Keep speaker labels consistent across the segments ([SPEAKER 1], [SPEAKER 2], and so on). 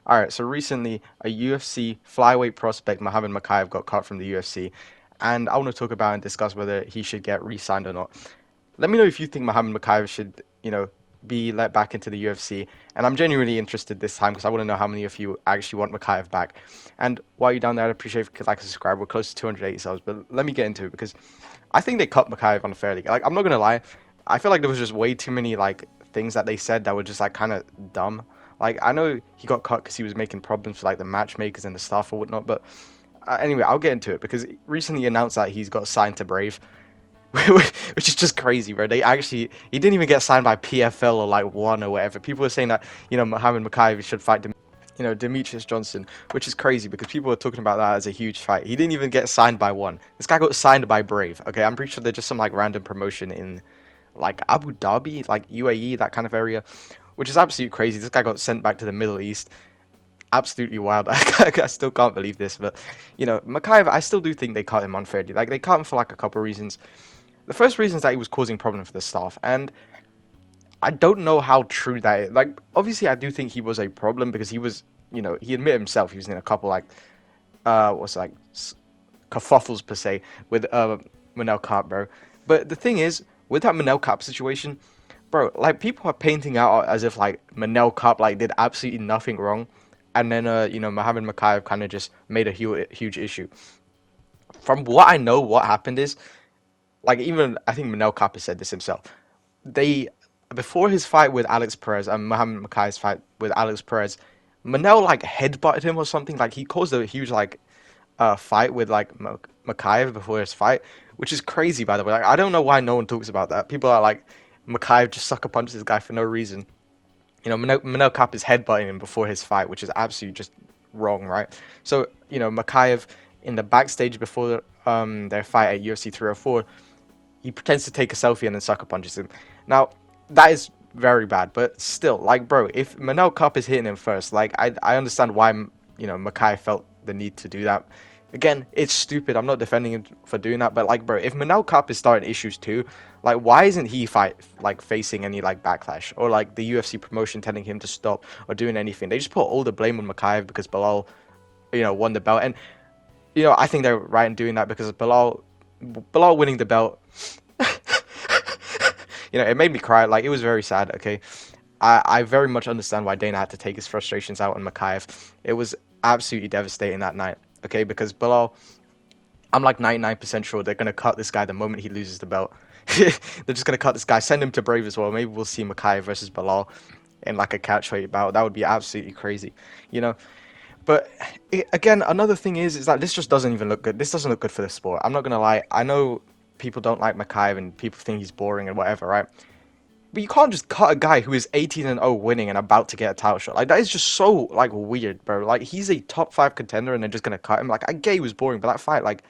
[SPEAKER 1] All right, so recently a UFC flyweight prospect, Muhammad Mokaev, got cut from the UFC, and I want to talk about and discuss whether he should get re-signed or not. Let me know if you think Muhammad Mokaev should, be let back into the UFC. And I'm genuinely interested this time because I want to know how many of you actually want Mokaev back. And while you're down there, I'd appreciate if you could like and subscribe. We're close to 280 subs, but let me get into it because I think they cut Mokaev unfairly. Like, I'm not gonna lie, I feel like there was just way too many like things that they said that were just like kind of dumb. Like, I know he got cut because he was making problems for like the matchmakers and the staff or whatnot, but anyway, I'll get into it because recently he announced that he's got signed to Brave, which is just crazy, bro. He didn't even get signed by PFL or like One or whatever. People were saying that, Muhammad Mokaev should fight, Demetrius Johnson, which is crazy because people were talking about that as a huge fight. He didn't even get signed by One. This guy got signed by Brave. Okay, I'm pretty sure they're just some like random promotion in like Abu Dhabi, like UAE, that kind of area, which is absolutely crazy. This guy got sent back to the Middle East. Absolutely wild. I still can't believe this, but Mokaev, I still do think they cut him unfairly. Like they cut him for like a couple of reasons. The first reason is that he was causing problems for the staff, and I don't know how true that is. Like, obviously, I do think he was a problem because he was, he admitted himself he was in a couple like, what's it, like kerfuffles per se with Manel Kape, bro. But the thing is, with that Manel Kape situation, bro, like people are painting out as if like Manel Kape like did absolutely nothing wrong, and then Muhammad Mokaev kind of just made a huge issue. From what I know, what happened is like even I think Manel Kape said this himself. They before his fight with Alex Perez and Muhammad Mokaev's fight with Alex Perez, Manel like headbutted him or something. Like he caused a huge like fight with like Mokaev before his fight, which is crazy by the way. Like I don't know why no one talks about that. People are like Mokaev just sucker punches this guy for no reason. Manel Kape is headbutting him before his fight, which is absolutely just wrong, right? So Mokaev in the backstage before their fight at UFC 304, he pretends to take a selfie and then sucker punches him. Now, that is very bad, but still, like, bro, if Manel Kape is hitting him first, like, I understand why, Mokaev felt the need to do that. Again, it's stupid. I'm not defending him for doing that, but, like, bro, if Manel Kape is starting issues too, like, why isn't he facing any, like, backlash? Or, like, the UFC promotion telling him to stop or doing anything? They just put all the blame on Mokaev because Bilal, won the belt. And, I think they're right in doing that because Bilal winning the belt, it made me cry. Like, it was very sad, okay? I very much understand why Dana had to take his frustrations out on Mokaev. It was absolutely devastating that night, okay? Because Bilal, I'm like 99% sure they're going to cut this guy the moment he loses the belt. They're just going to cut this guy, send him to Brave as well. Maybe we'll see Mokaev versus Bilal in like a catchweight bout. That would be absolutely crazy, you know? But again, another thing is that this just doesn't even look good. This doesn't look good for the sport. I'm not gonna lie. I know people don't like Mokaev and people think he's boring and whatever, right? But you can't just cut a guy who is 18-0 winning and about to get a title shot. Like that is just so like weird, bro. Like he's a top 5 contender and they're just gonna cut him. Like I get he was boring, but that fight, like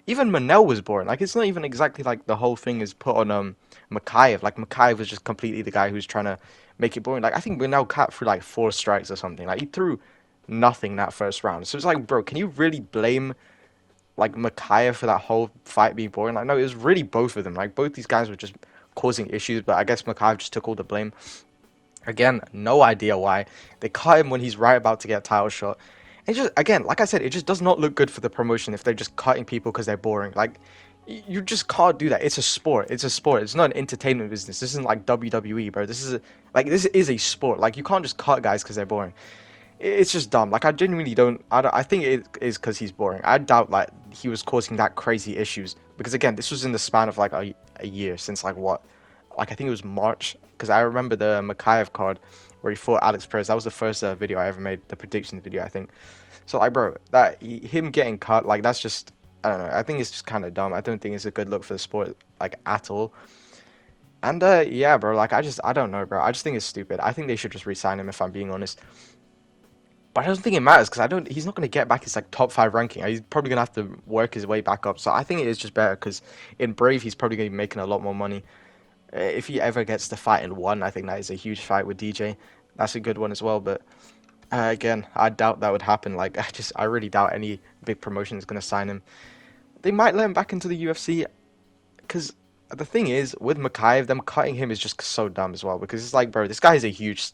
[SPEAKER 1] even Manel was boring. Like it's not even exactly like the whole thing is put on Mokaev. Like Mokaev was just completely the guy who's trying to make it boring. Like I think Manel cut through like 4 strikes or something. Like he threw nothing that first round. So it's like, bro, can you really blame like Mokaev for that whole fight being boring? Like, no, it was really both of them. Like, both these guys were just causing issues, but I guess Mokaev just took all the blame. Again, no idea why. They cut him when he's right about to get a title shot. It just, again, like I said, it just does not look good for the promotion if they're just cutting people because they're boring. Like, you just can't do that. It's a sport. It's a sport. It's not an entertainment business. This isn't like WWE, bro. This is a sport. Like, you can't just cut guys because they're boring. It's just dumb. Like I genuinely I think it is because he's boring. I doubt like he was causing that crazy issues because again, this was in the span of like a year since like what, like I think it was March because I remember the Mokaev card where he fought Alex Perez. That was the first video I ever made, the predictions video I think. So like bro, him getting cut like that's just I don't know. I think it's just kind of dumb. I don't think it's a good look for the sport like at all. And yeah, bro, like I don't know, bro. I just think it's stupid. I think they should just re-sign him if I'm being honest. But I don't think it matters because I don't. He's not going to get back his like top 5 ranking. He's probably going to have to work his way back up. So I think it is just better because in Brave he's probably going to be making a lot more money. If he ever gets to fight in One, I think that is a huge fight with DJ. That's a good one as well. But again, I doubt that would happen. Like I really doubt any big promotion is going to sign him. They might let him back into the UFC because the thing is with Mokaev, them cutting him is just so dumb as well. Because it's like, bro, this guy is a huge.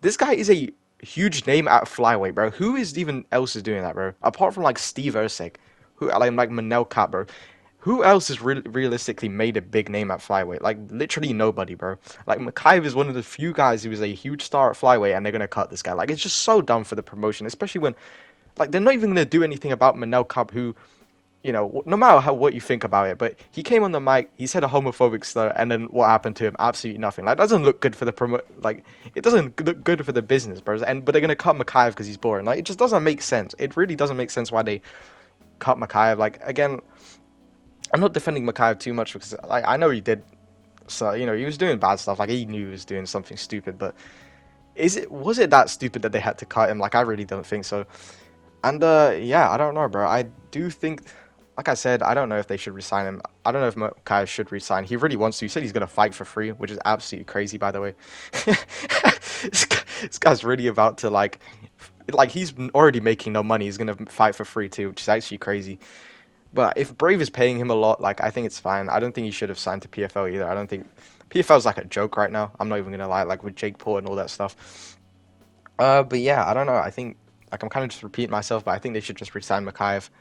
[SPEAKER 1] This guy is a huge name at flyweight, bro. Who is even else is doing that, bro? Apart from like Steve Erceg, who like Manel Kape, bro. Who else has realistically made a big name at flyweight? Like literally nobody, bro. Like Mokaev is one of the few guys who is a huge star at flyweight, and they're gonna cut this guy. Like it's just so dumb for the promotion, especially when like they're not even gonna do anything about Manel Kape, who no matter what you think about it, but he came on the mic, he said a homophobic slur, and then what happened to him? Absolutely nothing. Like, it doesn't look good for the like, it doesn't look good for the business, bro. But they're gonna cut Mokaev because he's boring. Like, it just doesn't make sense. It really doesn't make sense why they cut Mokaev. Like, again, I'm not defending Mokaev too much because like I know he did, so he was doing bad stuff. Like, he knew he was doing something stupid, but was it that stupid that they had to cut him? Like, I really don't think so. And yeah, I don't know, bro. I do think, like I said, I don't know if they should resign him. I don't know if Mokaev should resign. He really wants to. He said he's gonna fight for free, which is absolutely crazy, by the way. This guy's really about to like he's already making no money. He's gonna fight for free too, which is actually crazy. But if Brave is paying him a lot, like I think it's fine. I don't think he should have signed to PFL either. I don't think PFL is like a joke right now. I'm not even gonna lie, like with Jake Paul and all that stuff. But yeah, I don't know. I think like I'm kind of just repeating myself, but I think they should just resign Mokaev.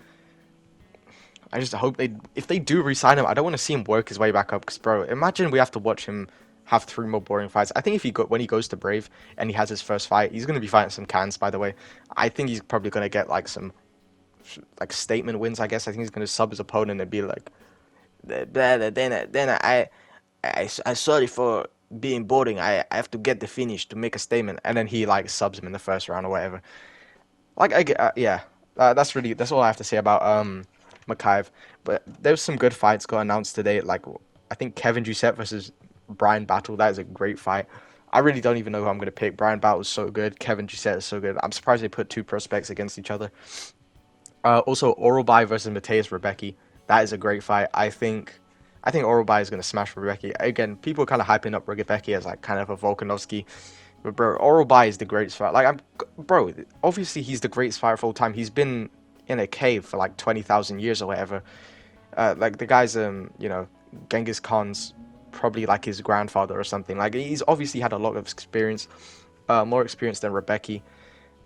[SPEAKER 1] I just hope if they do resign him, I don't want to see him work his way back up. Because bro, imagine we have to watch him have 3 more boring fights. I think when he goes to Brave and he has his first fight, he's gonna be fighting some cans. By the way, I think he's probably gonna get like some like statement wins. I guess I think he's gonna sub his opponent and be like, then I sorry for being boring. I have to get the finish to make a statement, and then he like subs him in the first round or whatever. Like I get, yeah, that's all I have to say about Mokaev. But there's some good fights got announced today. Like I think Kevin Doucette versus Brian Battle. That is a great fight. I really don't even know who I'm gonna pick. Brian Battle is so good. Kevin Doucette is so good. I'm surprised they put two prospects against each other. Also, Oralbai versus Mateus Rebecki. That is a great fight. I think Oralbai is gonna smash Rebecki. Again, people are kind of hyping up Rebecki as like kind of a Volkanovski. But bro, Oralbai is the greatest fighter. Like bro, obviously he's the greatest fighter of all time. He's been in a cave for like 20,000 years or whatever. Like the guy's Genghis Khan's probably like his grandfather or something. Like he's obviously had a lot of experience, more experience than Rebecki.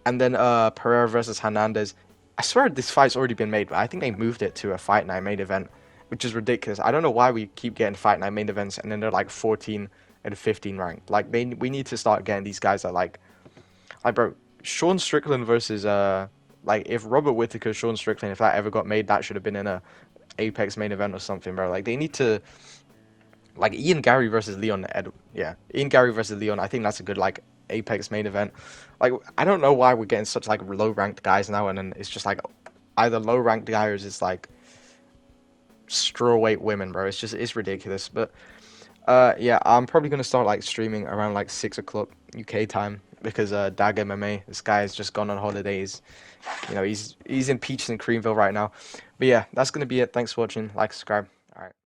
[SPEAKER 1] And then Pereira versus Hernandez. I swear this fight's already been made, but I think they moved it to a Fight Night main event, which is ridiculous. I don't know why we keep getting Fight Night main events and then they're like 14 and 15 ranked. Like we need to start getting these guys that like bro, Sean Strickland versus like if Robert Whittaker, Sean Strickland, if that ever got made, that should have been in a Apex main event or something, bro. Like they need to like Ian Gary versus Leon yeah, Ian Gary versus Leon. I think that's a good like Apex main event. Like I don't know why we're getting such like low ranked guys now, and then it's just like either low ranked guys or it's just like strawweight women, bro. It's ridiculous. But yeah, I'm probably gonna start like streaming around like 6 o'clock UK time because Dag MMA, this guy has just gone on holidays. He's in Peaches and Creamville right now. But yeah, that's gonna be it. Thanks for watching. Like, subscribe. All right.